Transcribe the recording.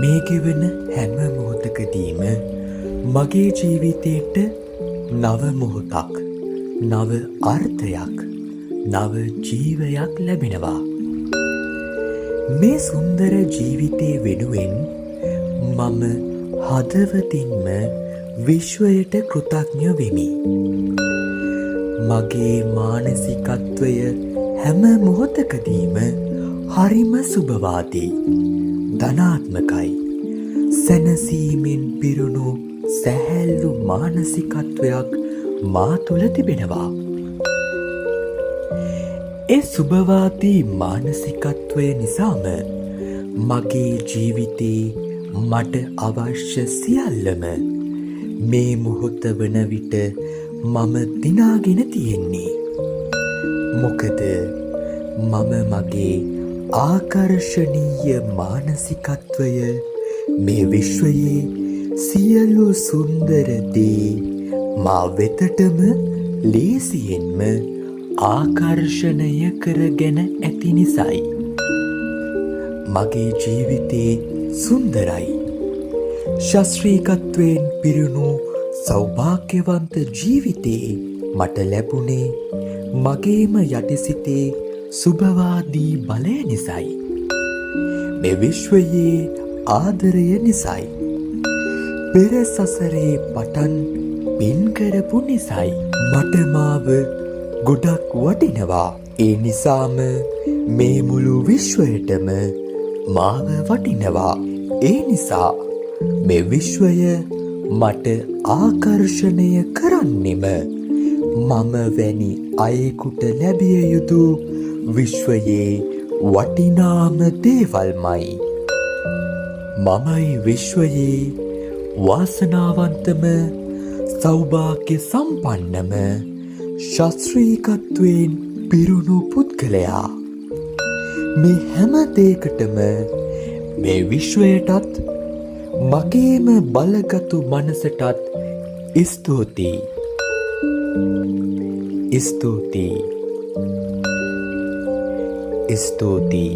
මේ ගෙවන හැම මොහොතකදීම මගේ ජීවිතයට නව මොහොතක්, නව අර්ථයක්, නව ජීවයක් ලැබෙනවා. මේ සුන්දර ජීවිතය වෙනුවෙන් මම හදවතින්ම විශ්වයට කෘතඥ වෙමි. මගේ මානසිකත්වය හැම මොහොතකදීම හරිම සුබවාදී, ධනාත්මකයි, සැනසීමෙන් පිරුණු සැහැල්ලු මානසිකත්වයක් මා තුළ තිබෙනවා. ඒ සුබවාදී මානසිකත්වය නිසාම මගේ ජීවිතේ මට අවශ්‍ය සියල්ලම මේ මොහොත වන විට මම දිනාගෙන තියෙන්නේ. මොකද මම මගේ ආකර්ශනීය මානසිකත්වය මේ විශ්වයේ සියලු සුන්දර දේ මා වෙතටම ලේසියෙන්ම ආකර්ෂණය කරගෙන ඇති නිසයි. මගේ ජීවිතේ සුන්දරයි. ශාස්ත්‍රීයත්වයෙන් පිරුණු සෞභාග්‍යවන්ත ජීවිතේ මට ලැබුණේ මගේම යටිසිතේ සුබවාදී බලය නිසයි. මේ විශ්වයේ ආදරය නිසයි. පෙර සසරේ පටන් පින් කරපු නිසයි. මට මාව ගොඩක් වටිනවා. ඒ නිසාම මේ මුළු විශ්වයටම මාව වටිනවා. ඒ නිසා මේ විශ්වය මට ආකර්ෂණය කරන්නෙම මම වැනි අයෙකුට ලැබිය යුතු විශ්වයේ වටිනාම දේවල්මයි. මමයි විශ්වයේ වාසනාවන්තම සෞභාග්‍ය සම්පන්නම ශාස්ත්‍රීයත්වයෙන් පිරුණු පුද්ගලයා. මේ හැම දෙයකටම මේ විශ්වයටත් මගේම බලගතු මනසටත් ස්තුතියි. ස්තුතියි. ස්තුතියි.